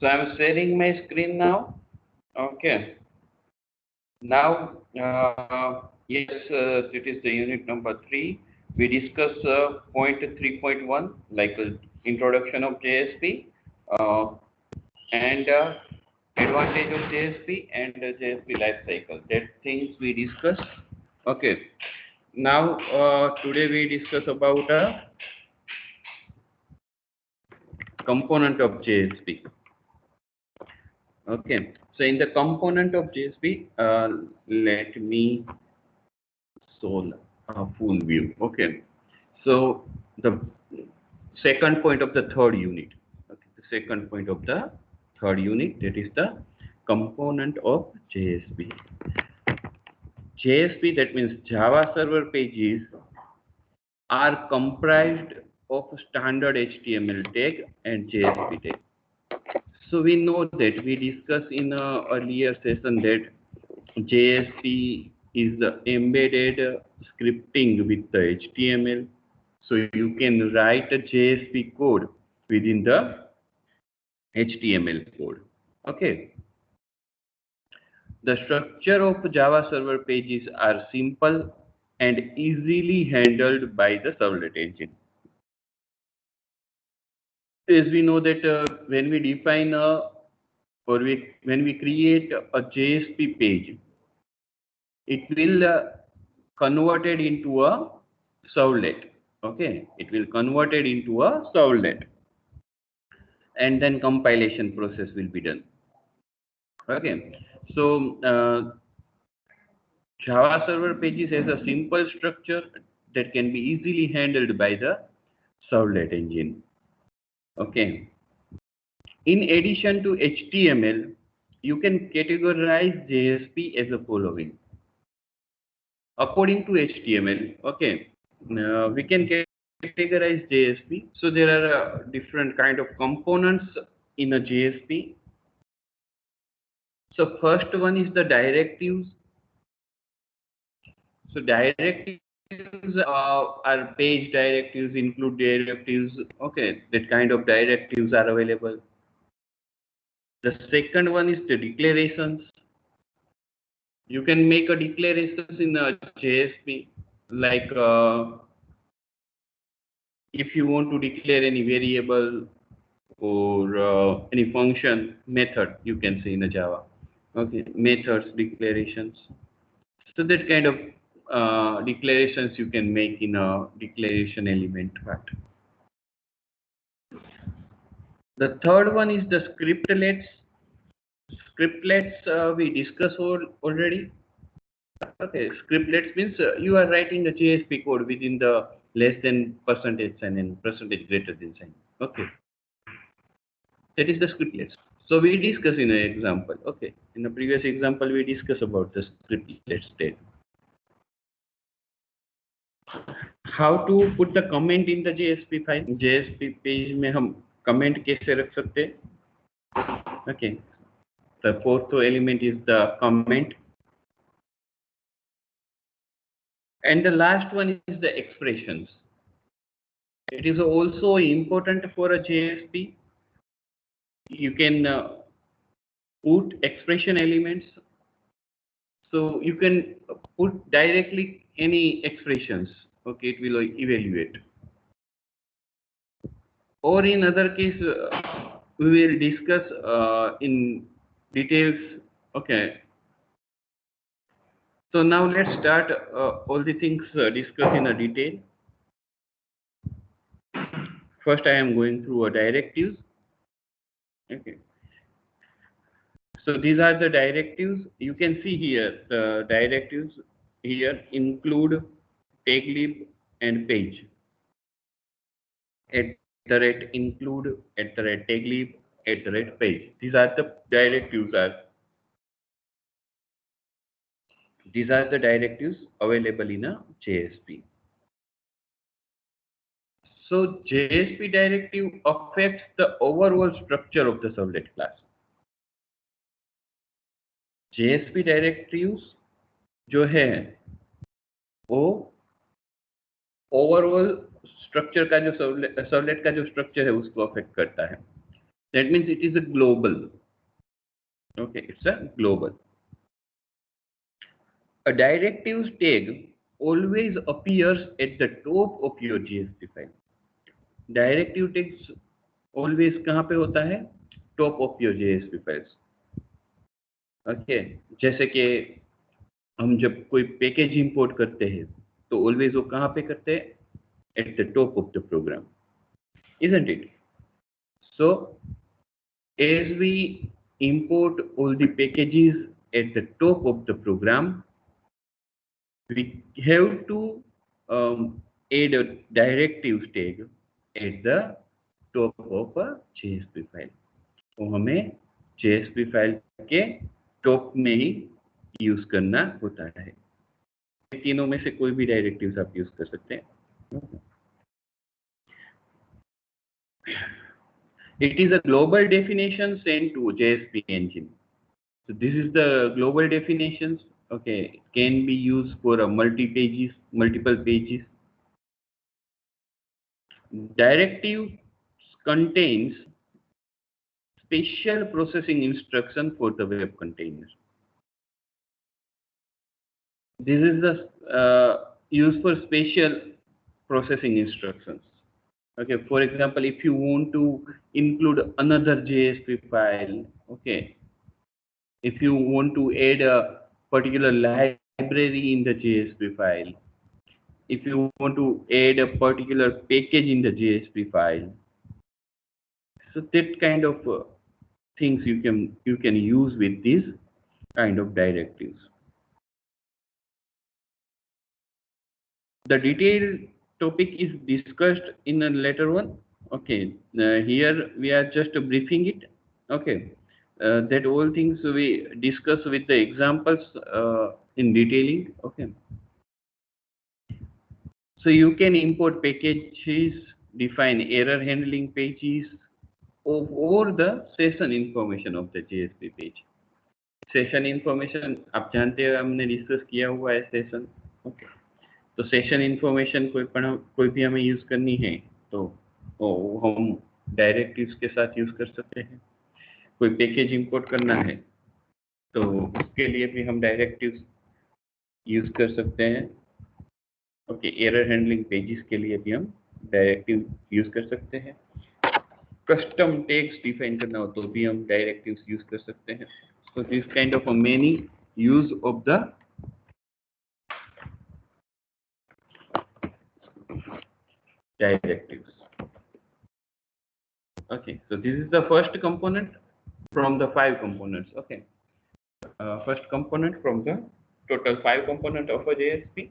So I'm sharing my screen now. Okay. Now, yes, it is the unit number 3. We discuss point 3.1, like introduction of JSP uh, and advantage of JSP and JSP life cycle. That things we discuss. Okay. Now, today we discuss about a component of JSP. Okay. So in the component of JSP, let me show a full view. Okay. So the second point of the third unit. Okay. The second point of the third unit, that is the component of JSP. JSP, that means Java Server Pages, are comprised of standard HTML tag and JSP tag. So we know that we discussed in a earlier session that JSP is the embedded scripting with the HTML. So you can write a JSP code within the HTML code. Okay. The structure of Java server pages are simple and easily handled by the servlet engine. As we know that when we define a when we create a JSP page, it will converted into a servlet. Okay, it will converted into a servlet, and then compilation process will be done. Okay, so Java server pages has a simple structure that can be easily handled by the servlet engine. Okay, in addition to HTML, you can categorize JSP as the following. According to HTML, okay, we can categorize JSP. So there are different kind of components in a JSP. So first one is the directives. So directives are page directives, include directives. Okay, that kind of directives are available. The second one is the declarations. You can make a declarations in a JSP, like if you want to declare any variable or any function method, you can say in a Java. Okay, methods, declarations. So that kind of declarations you can make in a declaration element part. The third one is the scriptlets. Scriptlets we discussed already. Okay, scriptlets means you are writing the JSP code within the less than percentage sign and percentage greater than sign. Okay, that is the scriptlets. So we discuss in an example. Okay, in the previous example we discussed about the scriptlets state. How to put the comment in the JSP file? JSP page में हम comment कैसे रख सकते हैं? Okay, the fourth element is the comment, and the last one is the expressions. It is also important for a JSP. You can put expression elements, so you can put directly any expressions. Okay, it will evaluate. Or in other case, we will discuss in details. Okay. So now let's start all the things discussed in a detail. First, I am going through a directives. Okay. So these are the directives. You can see here the directives here include taglib and page. @include, @taglib, @page. These are the directives These are the directives available in a JSP. So JSP directive affects the overall structure of the servlet class. JSP directives जो है वो overall structure का जो servlet का जो structure है उसको affect करता है. That means it is a global. Okay, it's a global. A directives tag always appears at the top of your JSP file. Directive tags always कहाँ पे होता है? Top of your JSP files. Okay, जैसे कि हम जब कोई package import करते हैं तो ऑलवेज वो कहाँ पे करते हैं? At the top of the program, isn't it? So as we import all the packages at the top of the program, we have to add a directives tag at the top of a JSP file. तो हमें JSP file के top में ही use करना होता है। तीनों में से कोई भी डायरेक्टिव्स आप यूज कर सकते हैं। It is a global definition sent to JSP engine. So this is the global definitions. Okay, it can be used for a multiple pages. Directive contains special processing instruction for the web container. This is the used for special processing instructions. Okay, for example, if you want to include another JSP file, okay, if you want to add a particular library in the JSP file, if you want to add a particular package in the JSP file, so that kind of things you can use with these kind of directives. The detailed topic is discussed in a later one. Okay, here we are just briefing it. Okay, that all things we discuss with the examples in detailing. Okay, so you can import packages, define error handling pages, or the session information of the JSP page. Session information आप जानते हैं, हमने discuss किया हुआ है session. Okay, तो session information कोई भी हमें यूज करनी है तो हम डायरेक्टिव्स के साथ यूज कर सकते हैं। कोई पैकेज इंपोर्ट करना है तो उसके लिए भी हम डायरेक्टिव्स यूज कर सकते हैं। ओके, एरर हैंडलिंग पेजेस के लिए भी हम डायरेक्टिव यूज कर सकते हैं। कस्टम टैग्स डिफाइन करना हो तो भी हम डायरेक्टिव्स यूज कर सकते हैं। So this kind of a many use of the directives. Okay, so this is the first component from the 5 components. Okay, first component from the total 5 component of a JSP.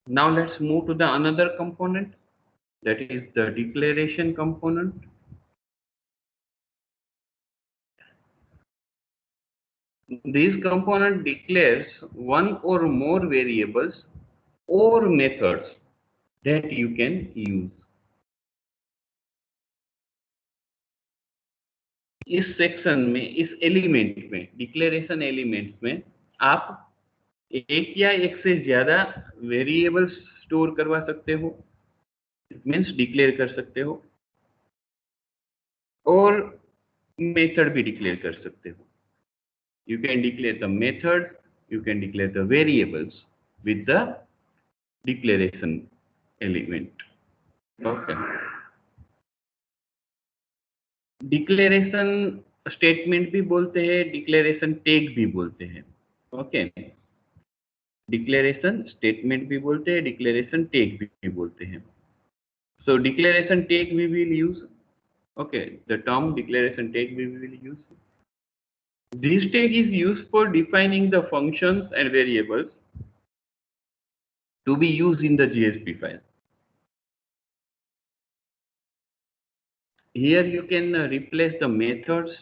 Now let's move to the another component, that is the declaration component. This component declares one or more variables or methods that you can use. इस section में, इस element में, declaration element में आप एक या एक से ज्यादा वेरिएबल्स स्टोर करवा सकते हो, इट मीन्स डिक्लेयर कर सकते हो, और मेथड भी डिक्लेयर कर सकते हो। You can declare the method, you can declare the variables with the declaration element. Okay, declaration statement भी बोलते हैं, डिक्लेरेशन टैग भी बोलते हैं। ओके, डिक्लेरेशन स्टेटमेंट भी बोलते हैं, डिक्लेरेशन टैग भी बोलते हैं। So declaration tag we will use, okay, the term declaration tag we will use. This tag is used for defining the functions and variables to be used in the JSP file. Here you can replace the methods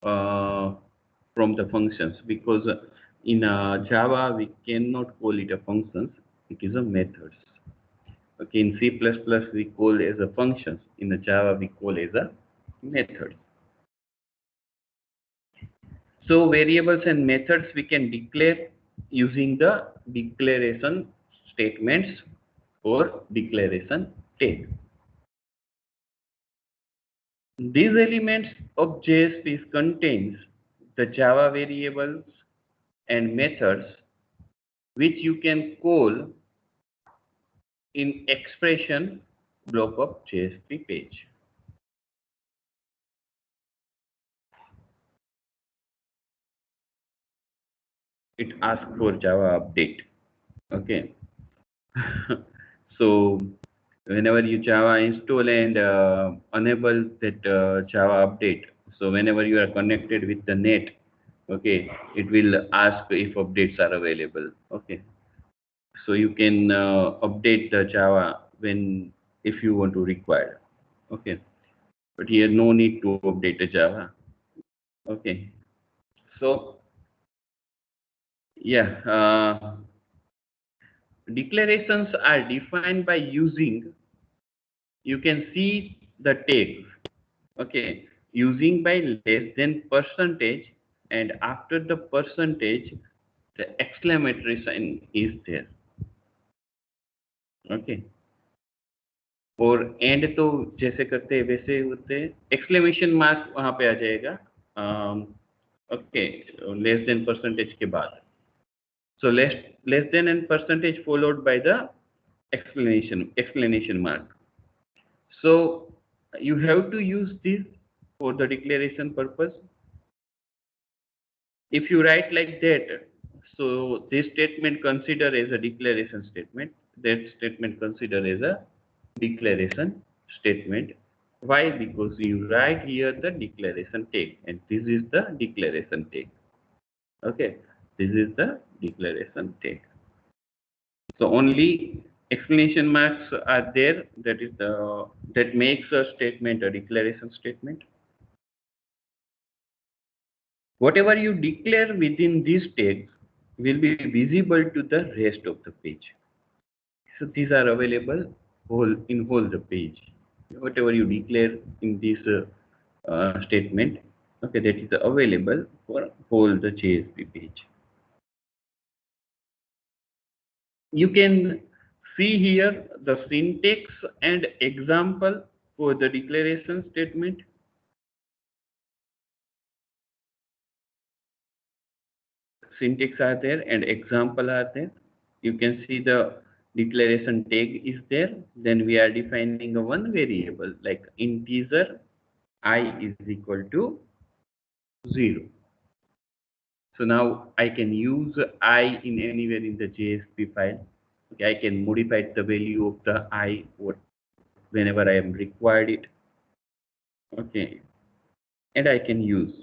from the functions, because in Java we cannot call it a functions, it is a methods. Okay, in C++ we call as a functions, in the Java we call as a methods. So variables and methods we can declare using the declaration statements or declaration tag. These elements of JSP contains the Java variables and methods which you can call in expression block of JSP page. It asks for Java update. Okay. So whenever you Java install and enable that Java update, so whenever you are connected with the net, okay, it will ask if updates are available. Okay, so you can update the Java when if you want to require. Okay, but here no need to update the Java. Okay, so yeah, declarations are defined by using, you can see the tags, okay, using by less than percentage, and after the percentage the exclamatory sign is there. Okay, और and तो जैसे करते हैं वैसे होते हैं, exclamation mark वहां पे आ जाएगा ओके, लेस देन परसेंटेज के बाद. So less than and percentage followed by the explanation mark. So you have to use this for the declaration purpose. If you write like that, so this statement consider as a declaration statement, that statement consider as a declaration statement. Why? Because you write here the declaration tag, and this is the declaration tag. Okay, this is the declaration tag. So only explanation marks are there, that is the that makes a statement a declaration statement. Whatever you declare within these tags will be visible to the rest of the page. So these are available whole the page. Whatever you declare in this statement, okay, that is available for whole the JSP page. You can see here the syntax and example for the declaration statement. Syntax are there and example are there. You can see the declaration tag is there. Then we are defining a one variable like integer I is equal to 0. So now I can use I in anywhere in the JSP file. Okay, I can modify the value of the I whenever I am required it. Okay, and I can use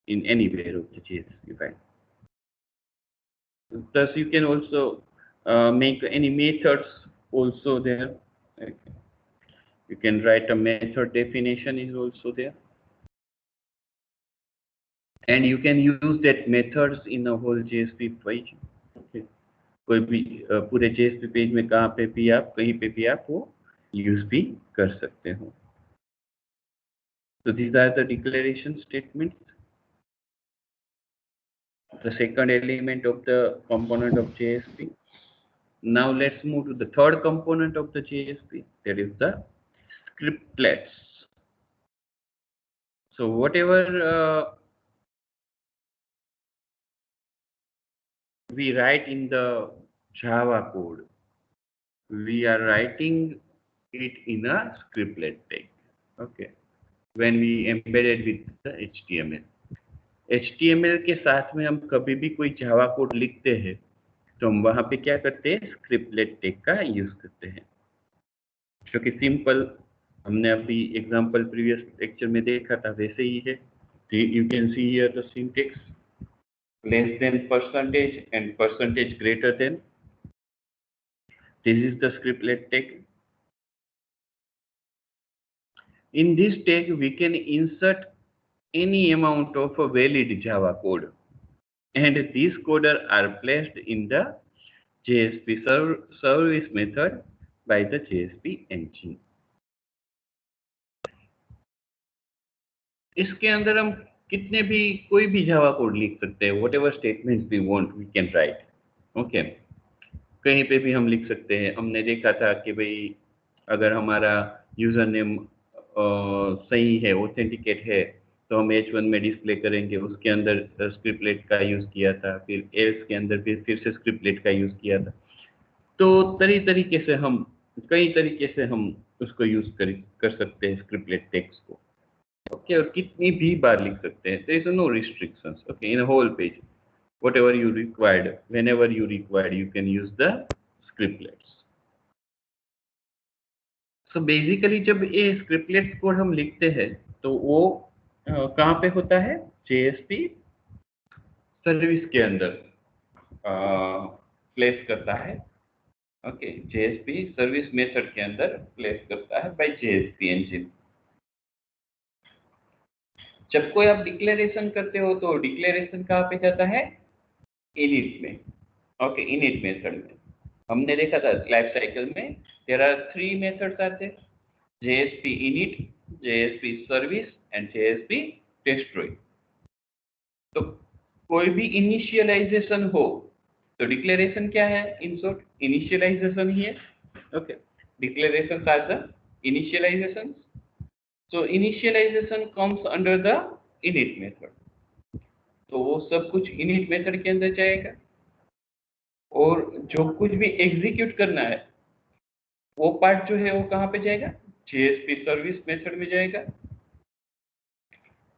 in anywhere of the JSP file. Thus, you can also make any methods also there. Okay. You can write a method definition is also there. And you can use that methods in a whole JSP page. Okay. कोई भी पूरे JSP page में कहाँ पे भी आप कहीं पे भी आप वो यूज भी कर सकते हो. So these are the declaration statements. The second element of the component of JSP. Now let's move to the third component of the JSP, that is the scriptlets. So whatever we write in the Java code, we are writing it in a scriptlet tag. Okay, when we embedded with the HTML. HTML के साथ में हम कभी भी कोई Java code लिखते हैं तो हम वहां पे क्या करते हैं, स्क्रिप्टलेट टैग का यूज करते हैं, जो कि सिंपल हमने अभी एग्जांपल प्रीवियस लेक्चर में देखा था वैसे ही है. You can see here the syntax less than percentage and percentage greater than. This is the scriptlet tag. In this tag we can insert any amount of a valid Java code, and these codes are placed in the JSP service method by the JSP engine. इसके अंदर हम कितने भी कोई भी Java code लिख सकते हैं, whatever statements we want we can write. Okay, कहीं पे भी हम लिख सकते हैं. हमने देखा था कि भाई अगर हमारा यूजर नेम सही है, ऑथेंटिकेट है, तो हम H1 में डिस्प्ले करेंगे, उसके अंदर स्क्रिप्टलेट का यूज किया था, फिर एल्स के अंदर फिर से स्क्रिप्टलेट का यूज किया था। तो तरीके से हम कई तरीके से हम उसको यूज कर सकते हैं स्क्रिप्टलेट टेक्स्ट को। ओके, और कितनी भी बार लिख सकते हैं, there is no restrictions. Okay, in a whole page whatever you required, whenever you required, you can use the scriptlets. So basically जब ये scriptlets कोड हम लिखते हैं तो वो कहाँ पे होता है? JSP सर्विस के अंदर प्लेस करता है। ओके, JSP सर्विस मेथड के अंदर प्लेस करता है बाय JSP इंजन। जब कोई आप डिक्लेरेशन करते हो तो डिक्लेरेशन कहाँ पे जाता है? इनिट में। ओके, इनिट मेथड में हमने देखा था लाइफ साइकिल में देयर आर 3 मेथड्स आते हैं, JSP init, JSP service and JSP destroy। तो कोई भी इनिशियलाइजेशन हो तो डिक्लेरेशन क्या है? इन शॉर्ट इनिशियलाइजेशन ही है। Okay, declaration are the initialization. So initialization comes under the init method, तो वो सब कुछ init मेथड के अंदर जाएगा, और जो कुछ भी एग्जीक्यूट करना है वो पार्ट जो है वो कहाँ पे जाएगा? JSP सर्विस मेथड में जाएगा।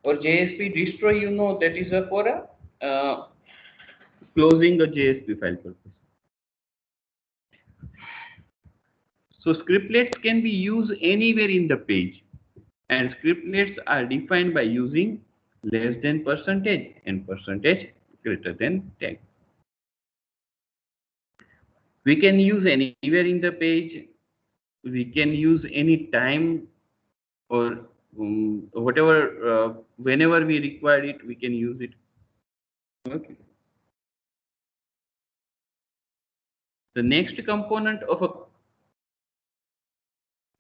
और JSP destroy, you know, that is for closing a JSP file purpose. So scriptlets can be used anywhere in the page, and scriptlets are defined by using less than percentage and percentage greater than tag. We can use anywhere in the page. We can use any time, or whatever, whenever we require it, we can use it. Okay. The next component of a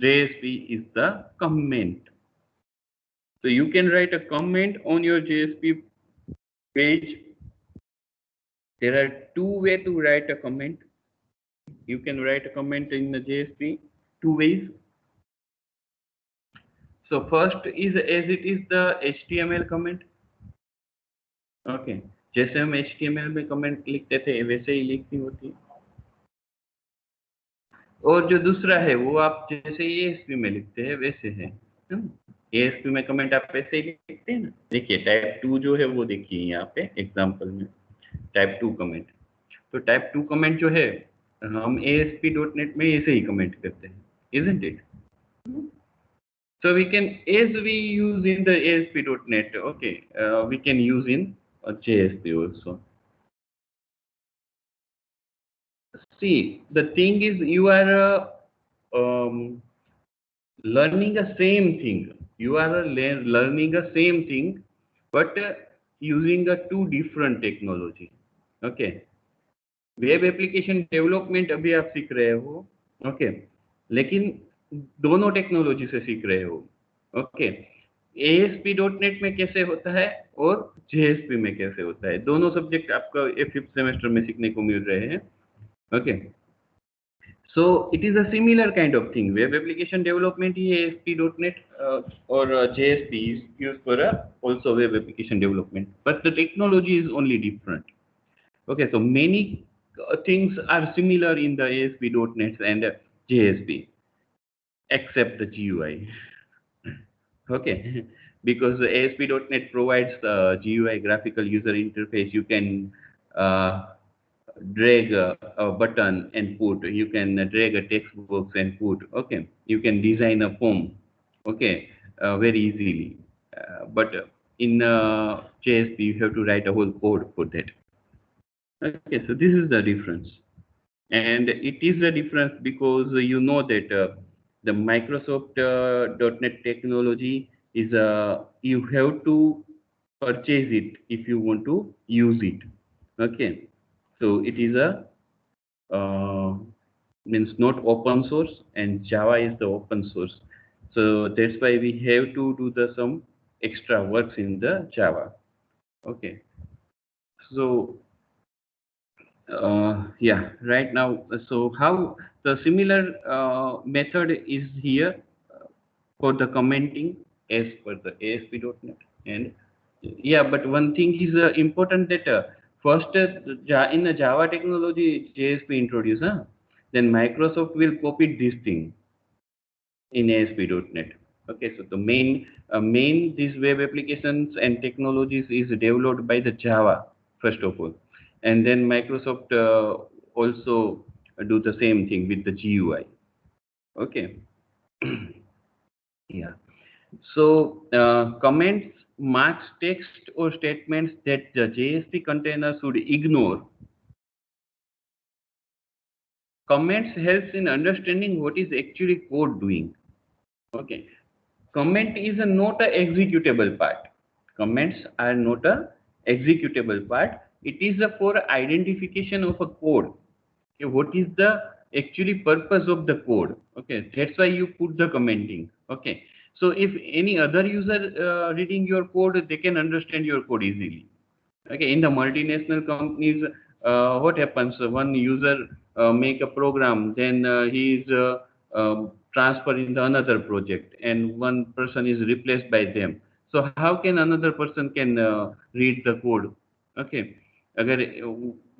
JSP is the comment. So you can write a comment on your JSP page. There are 2 ways to write a comment. You can write a comment in the JSP 2 ways. So first is as it is the HTML comment. Okay, जैसे हम HTML में comment लिखते थे वैसे ही लिखनी होती है। और जो दूसरा है वो आप जैसे ASP में लिखते हैं वैसे है। ASP में कमेंट आप वैसे ही लिखते हैं ना। देखिए टाइप 2 जो है वो देखिए यहाँ पे एग्जांपल में टाइप 2 कमेंट। तो टाइप 2 कमेंट जो है हम ASP.NET में ऐसे ही कमेंट करते हैं, isn't it? So we can, as we use in the ASP.NET, okay, we can use in JSP also. See, the thing is you are learning the same thing. You are learning the same thing, but using a 2 different technology. Okay. Web application development अभी आप सीख रहे हो, okay, लेकिन दोनों technology से सीख रहे हो। ओके, ASP.NET में कैसे होता है और JSP में कैसे होता है, दोनों सब्जेक्ट आपका 5th सेमेस्टर में सीखने को मिल रहे हैं। Okay, so it is a similar kind of thing. Web application development he ASP.NET और JSP is used for also web application development, but the technology is only different. Okay, so many things are similar in the ASP.NET and JSP, except the GUI. Okay, because the ASP.NET provides the GUI, graphical user interface. You can drag a button and put. You can drag a text box and put. Okay, you can design a form. Okay, very easily. But in JSP, you have to write a whole code for that. Okay, so this is the difference, and it is the difference because you know that the Microsoft .NET technology is you have to purchase it if you want to use it. Okay, so it is a means not open source, and Java is the open source. So that's why we have to do the some extra works in the Java. Okay, so Yeah, right now. So how the similar method is here for the commenting as per the ASP.NET. And yeah, but one thing is important that first in the Java technology JSP introduced, huh? Then Microsoft will copy this thing in ASP.NET. Okay, so the main these web applications and technologies is developed by the Java first of all, and then Microsoft also do the same thing with the GUI. Okay, yeah. So comments marks text or statements that the JSP container should ignore. Comments helps in understanding what is actually code doing. Okay. Comment is not a executable part. Comments are not a executable part. It is for identification of a code. Okay, what is the actually purpose of the code? Okay, that's why you put the commenting. Okay, so if any other user reading your code, they can understand your code easily. Okay, in the multinational companies, what happens? One user make a program, then he is transferred in the another project, and one person is replaced by them. So how can another person can read the code? Okay, अगर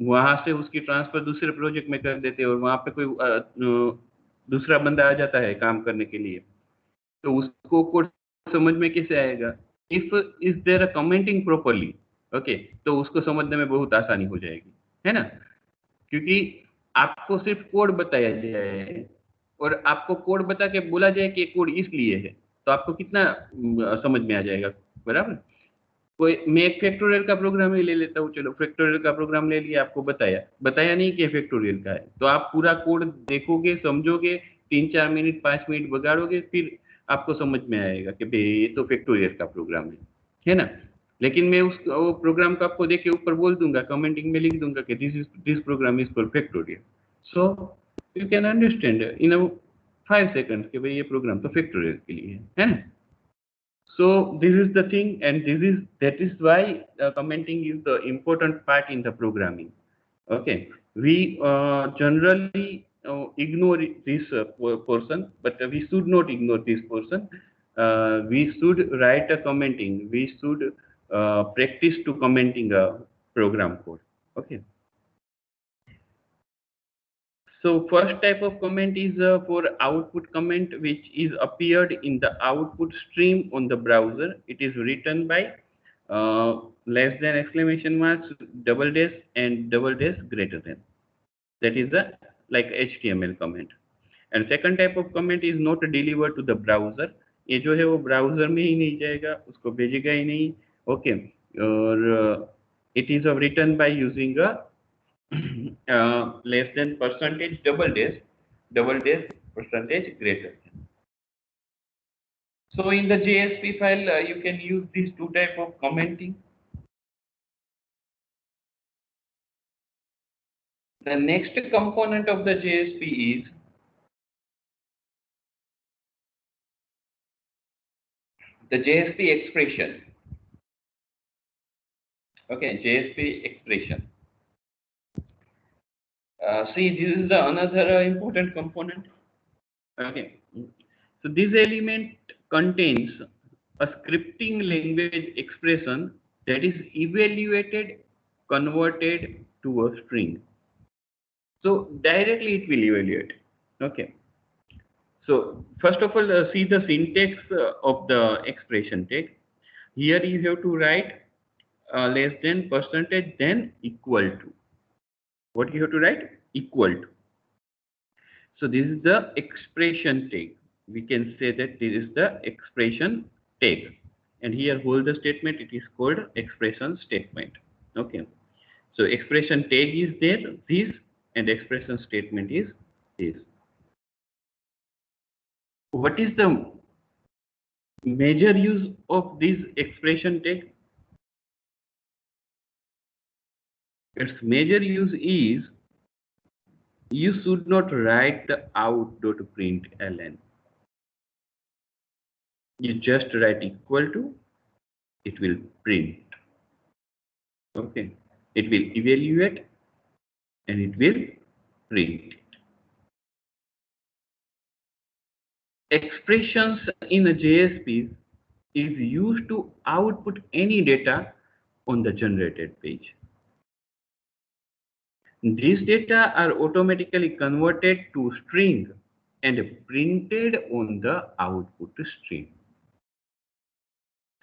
वहां से उसकी transfer दूसरे project में कर देते हैं और वहां पे कोई दूसरा बंदा आ जाता है काम करने के लिए, तो उसको कोड समझ में कैसे आएगा? If is there a commenting properly, okay, तो उसको समझने में बहुत आसानी हो जाएगी, है ना? क्योंकि आपको सिर्फ कोड बताया जाए और आपको कोड बता के बोला जाए कि कोड इसलिए है, तो आपको कितना समझ में आ जाएगा, बराबर? कोई मैं एक फैक्टोरियल का प्रोग्राम ही ले लेता हूँ, चलो फैक्टोरियल का प्रोग्राम ले लिया, आपको बताया बताया नहीं कि फैक्टोरियल का है, तो आप पूरा कोड देखोगे, समझोगे, 3-4 मिनट 5 मिनट बगाड़ोगे, फिर आपको समझ में आएगा कि भाई ये तो फैक्टोरियल का प्रोग्राम है ना? लेकिन मैं उस वो प्रोग्राम को आपको देख के ऊपर बोल दूंगा, कमेंटिंग में लिख दूंगा कि this program is for factorial, so you can understand in 5 second कि भाई ये प्रोग्राम तो फैक्टोरियल के लिए है ना? So this is the thing, and that is why commenting is the important part in the programming. Okay, we generally ignore this portion, but we should not ignore this portion. We should write a commenting. We should practice to commenting a program code. Okay. So first type of comment is for output comment, which is appeared in the output stream on the browser. It is written by less than exclamation marks, double dash and double dash greater than. That is the like HTML comment. And second type of comment is not delivered to the browser. ये जो है वो browser में ही नहीं जाएगा, उसको भेजेगा ही नहीं. Okay. और it is written by using a less than percentage double dash percentage greater than. So in the JSP file, you can use these two type of commenting. The next component of the JSP is the JSP expression. Okay, JSP expression. See, this is the another important component. Okay, so this element contains a scripting language expression that is evaluated, converted to a string. So directly it will evaluate. Okay. So first of all, see the syntax of the expression tag. Here you have to write less than percentage then equal to. What you have to write? Equal to. So this is the expression tag. We can say that this is the expression tag. And here hold the statement, it is called expression statement. Okay. So expression tag is there, this, and expression statement is this. What is the major use of this expression tag? Its major use is you should not write the out.println. You just write equal to, it will print. Okay. It will evaluate and it will print. Expressions in a JSP is used to output any data on the generated page. These data are automatically converted to string and printed on the output stream.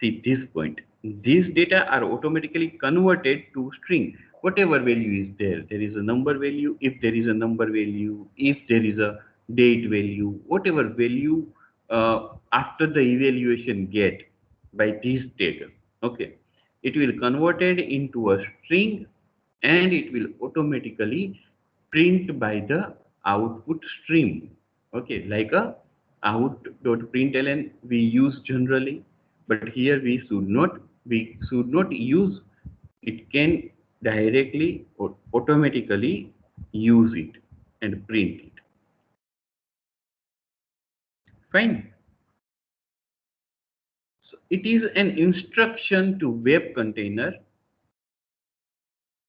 See this point. These data are automatically converted to string. Whatever value is there, there is a number value. If there is a number value, if there is a date value, whatever value after the evaluation get by this data, okay, it will converted into a string and it will automatically print by the output stream. Okay, like a out.println we use generally, but here we should not use. It can directly or automatically use it and print it. Fine. So it is an instruction to web container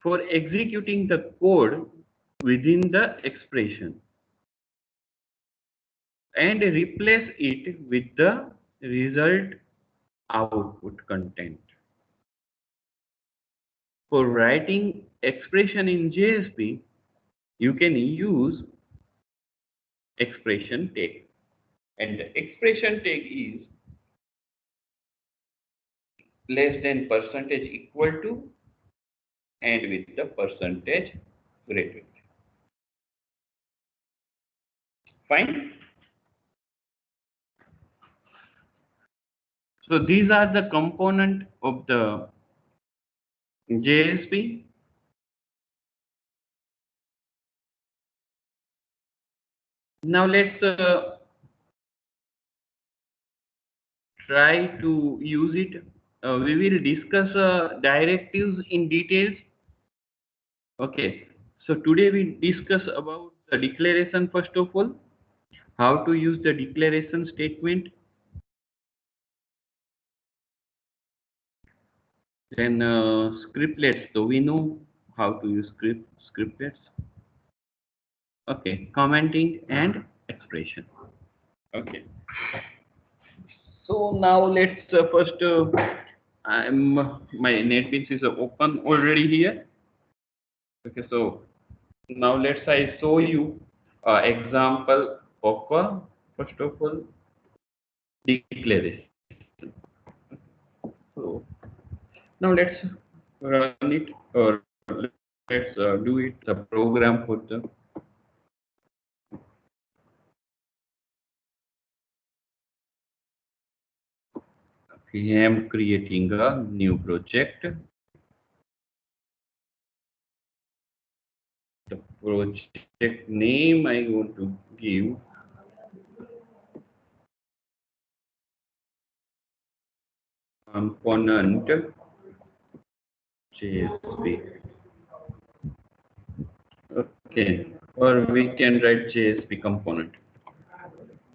for executing the code within the expression and replace it with the result output content. For writing expression in JSP, you can use expression tag. And the expression tag is less than percentage equal to and with the percentage greater. Fine. So these are the component of the JSP. Now let's try to use it. We will discuss directives in details. Okay. So today we discuss about the declaration first of all, how to use the declaration statement, then scriptlets. So we know how to use scriptlets. Okay, commenting and expression. Okay. So now let's first. I'm my NetBeans is open already here. Okay, so now let's I show you example of first of all declaration. So now let's run it or let's do it the program for the. I am creating a new project. The project name I want to give component JSP. Okay, or we can write JSP component.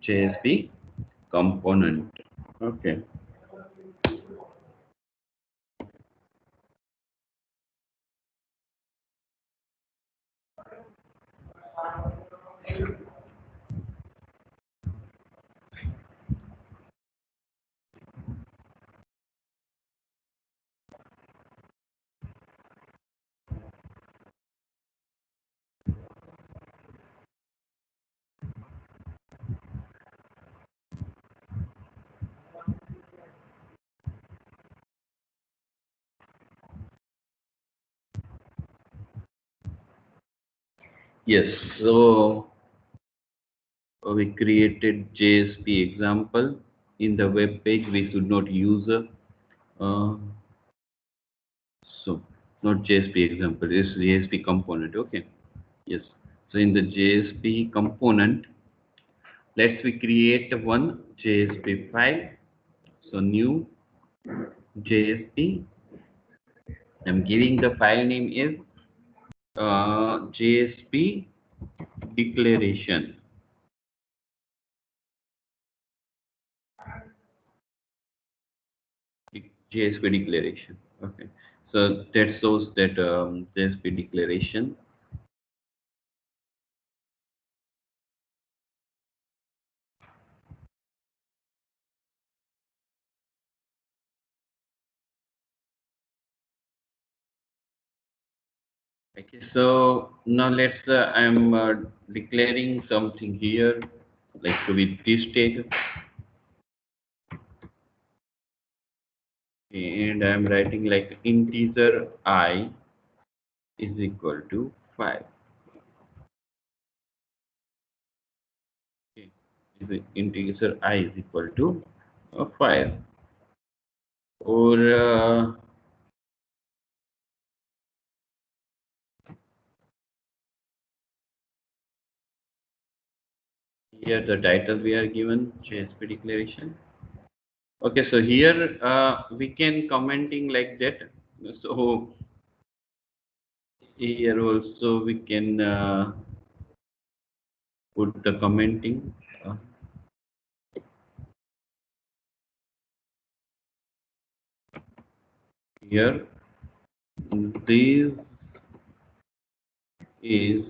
JSP component. Okay. Yes, so we created JSP example. In the web page, we should not use uh, so not JSP example, it's JSP component. Okay. Yes. So in the JSP component, let's we create one JSP file. So new JSP. I'm giving the file name is JSP declaration. JSP declaration. Okay. So that shows that JSP declaration. Okay, so now I'm declaring something here, like with this tag, and I'm writing like integer I is equal to 5. Okay, the integer I is equal to 5. Or here the title we are given JSP declaration. Okay, so here we can commenting like that. So here also we can put the commenting. Uh, Here this is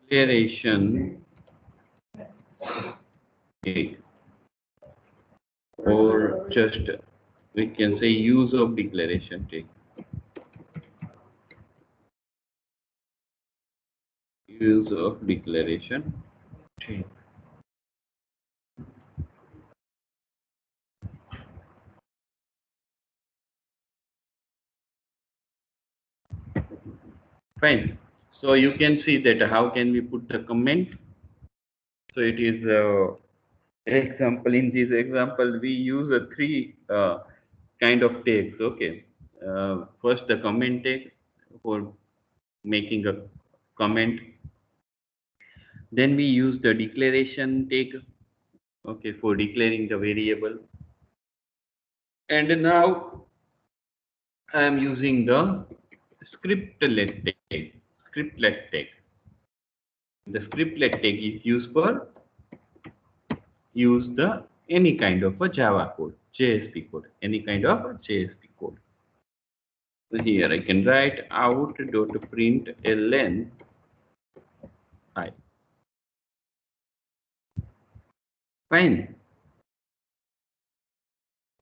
declaration take, or just we can say use of declaration take. Use of declaration take. Fine. So you can see that how can we put the comment. So it is example. In this example we use a three kind of tags. Okay. First the comment tag for making a comment. Then we use the declaration tag, okay, for declaring the variable. And now I am using the scriptlet tag. Scriptlet tag. The scriptlet tag is used for use the any kind of a Java code, JSP code, any kind of a JSP code. So here I can write out.println I. Fine.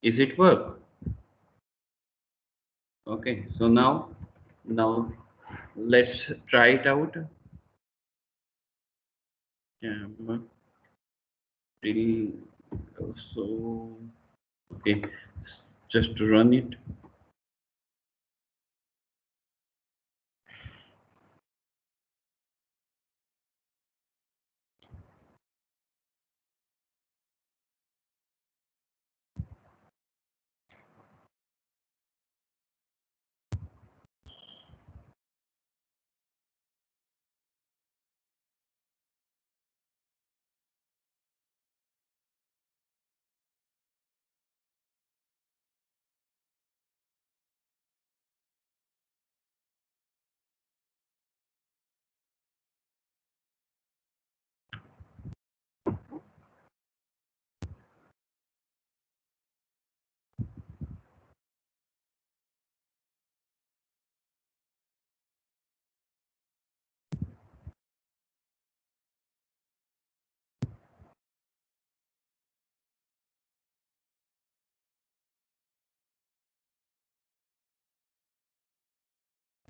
Is it work? Okay. So now let's try it out. Till so okay, just to run it.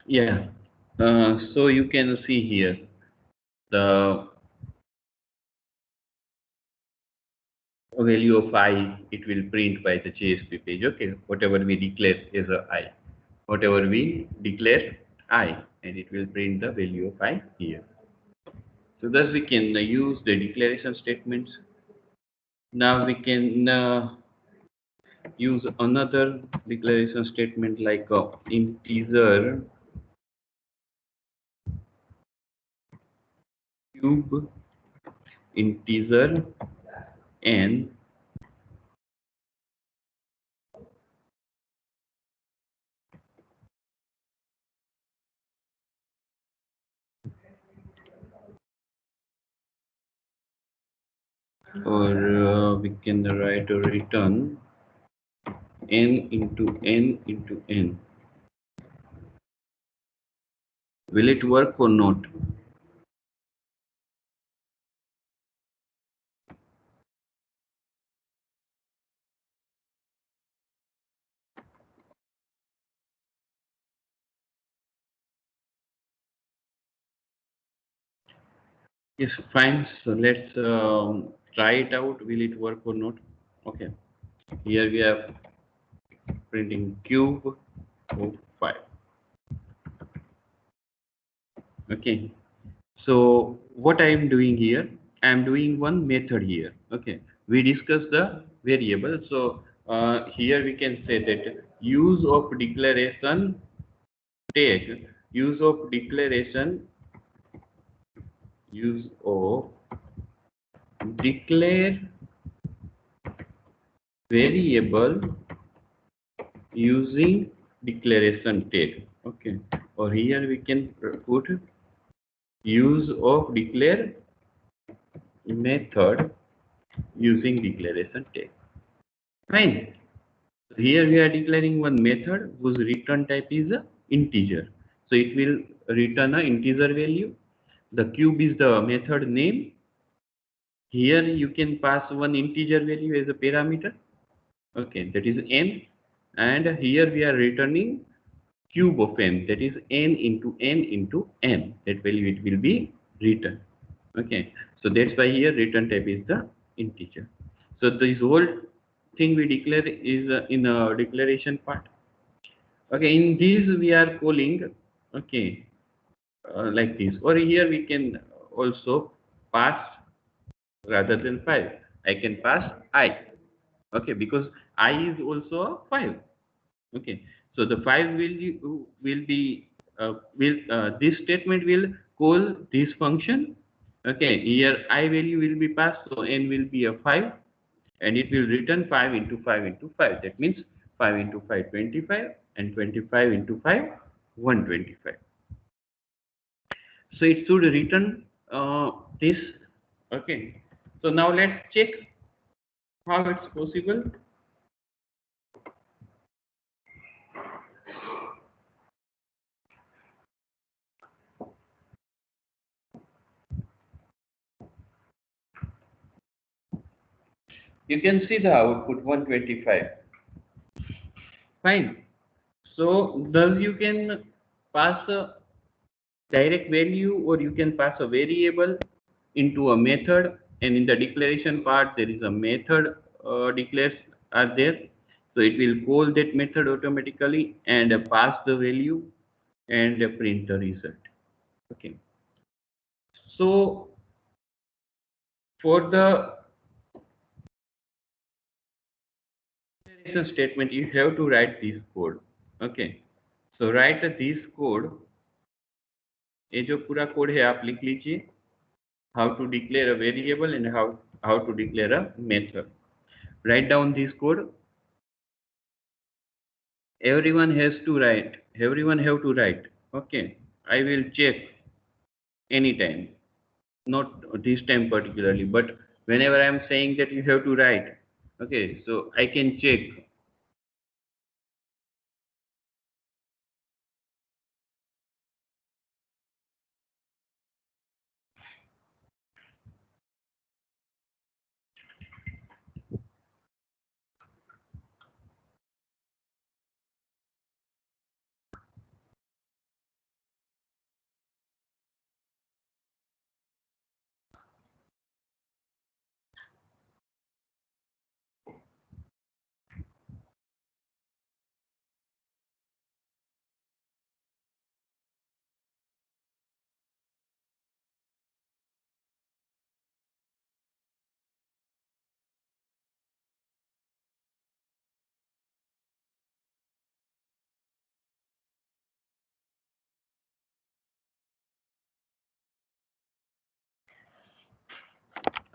Yeah. So you can see here the value of I, it will print by the JSP page. Okay, whatever we declare is a I, whatever we declare I, and it will print the value of I here. So thus we can use the declaration statements. Now we can use another declaration statement like integer cube, integer n, or we can write a return n into n into n. Will it work or not? Yes, fine. So let's try it out. Will it work or not? Okay. Here we have printing cube of 5. Okay. So what I am doing here, I am doing one method here. Okay. We discuss the variable. So here we can say that use of declaration take use of declare variable using declaration tag. Okay. Or here we can put use of declare method using declaration tag. Fine. Here we are declaring one method whose return type is a integer. So it will return a integer value. The cube is the method name. Here you can pass one integer value as a parameter. Okay, that is n. And here we are returning cube of n, that is n into n into n. That value it will be returned. Okay, so that's why here return type is the integer. So this whole thing we declare is in a declaration part. Okay, in this we are calling, okay, like this. Or here we can also pass rather than 5. I can pass I. Okay, because I is also 5. Okay, so the 5 will be this statement will call this function. Okay, here I value will be passed, so n will be a 5, and it will return 5 into 5 into 5. That means 5 into 5 25, and 25 into 5 125. So it should return this. Okay, so now let's check how it's possible. You can see the output 125. Fine. So thus you can pass a direct value, or you can pass a variable into a method, and in the declaration part there is a method declares are there. So it will call that method automatically and pass the value and print the result. Okay. So for the declaration statement you have to write this code. Okay. So write this code. ये जो पूरा code है आप लिख लीजिए. How to declare a variable and how to declare a method. Write down this code. Everyone has to write. Everyone have to write. Okay. I will check anytime. Not this time particularly, but whenever I am saying that you have to write. Okay. So I can check.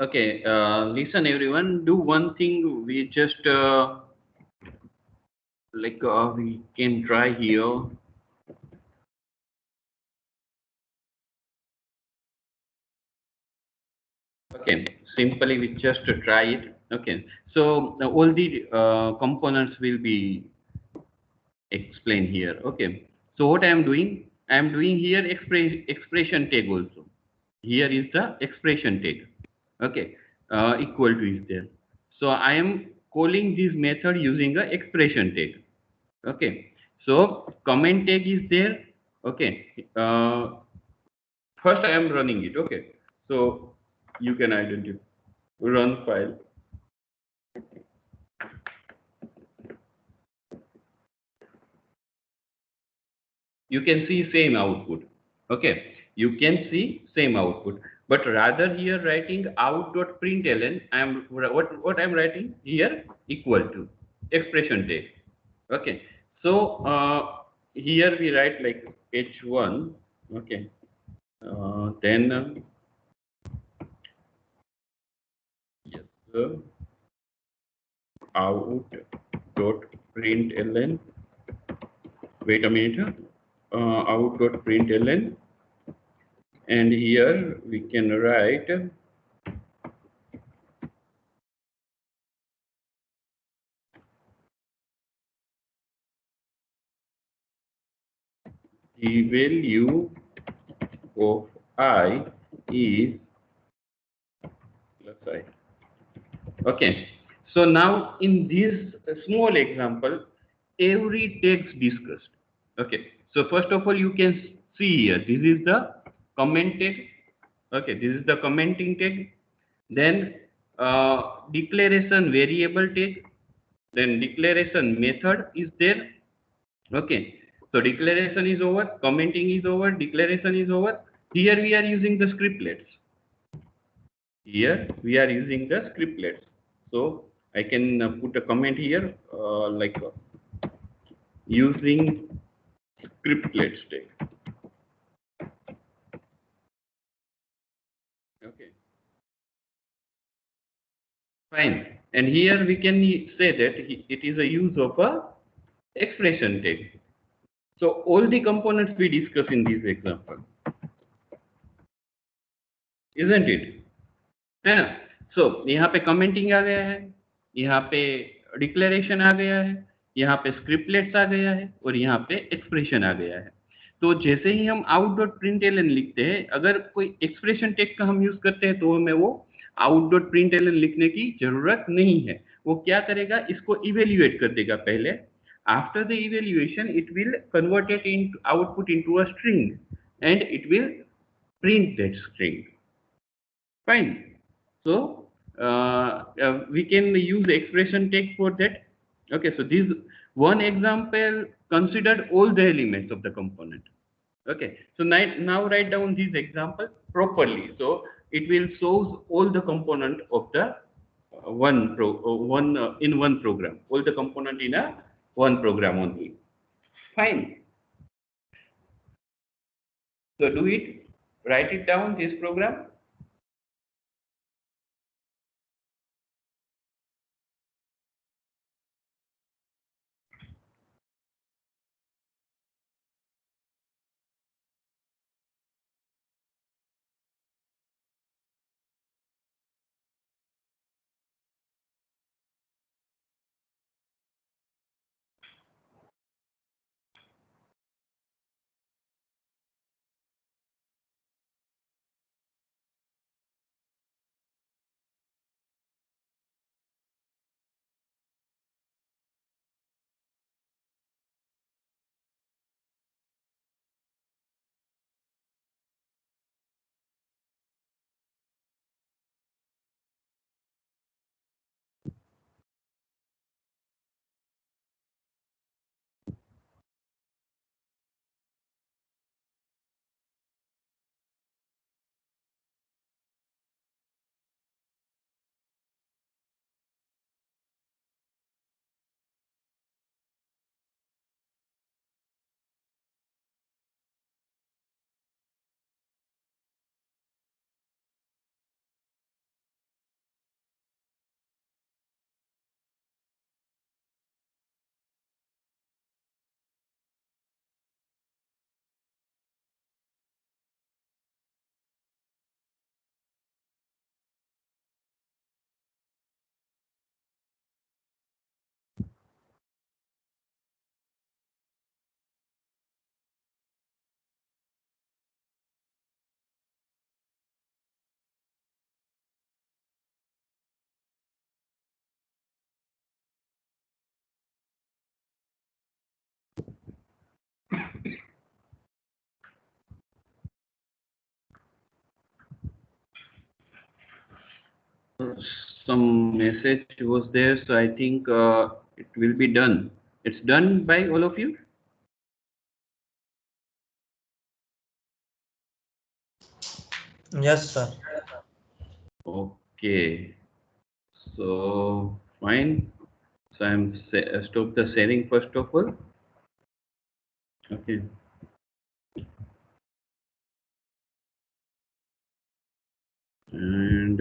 Okay. Listen, everyone. Do one thing. We just we can try here. Okay, simply we just try it. Okay, so all the components will be explained here. Okay, so what I am doing here expression tag also. Here is the expression tag. Okay, equal to is there. So I am calling this method using a expression tag. Okay, so comment tag is there. Okay, first I am running it. Okay, So you can identify, run file. You can see same output. Okay, you can see same output, but rather here writing out.println, I am what I am writing here equal to expression tag. Okay, so here we write like h1. Okay, then yes, out.println. Wait a minute. Out.println, and here we can write the value of I is plus I. Okay. So now in this small example, every text discussed. Okay. So first of all, you can see here, this is the comment tag. Okay. This is the commenting tag. Then declaration variable tag. Then declaration method is there. Okay. So declaration is over, commenting is over, declaration is over. Here we are using the scriptlets. Here we are using the scriptlets. So I can put a comment here like using scriptlets tag. Okay, fine. And here we can say that it is a use of a expression tag. So all the components we discuss in this example, isn't it? है ना? So यहाँ पे commenting आ गया है, यहाँ पे declaration आ गया है, यहाँ पे scriptlets आ गया है और यहाँ पे expression आ गया है. तो जैसे ही हम out.println लिखते हैं, अगर कोई expression tag का हम यूज करते हैं तो हमें वो out.println लिखने की जरूरत नहीं है. वो क्या करेगा, इसको evaluate कर देगा पहले. After the evaluation, it will convert it into output into a string and it will print that string. Fine. So we can use expression tag for that. Okay, so this one example considered all the elements of the component. Okay, so now write down this example properly. So it will show all the component of the in one program. All the component in a one program only. Fine. So do it. Write it down. This program. some message was there, so I think it will be done. It's done by all of you? Yes, sir. Okay, so fine. So stop the sharing first of all. Okay. And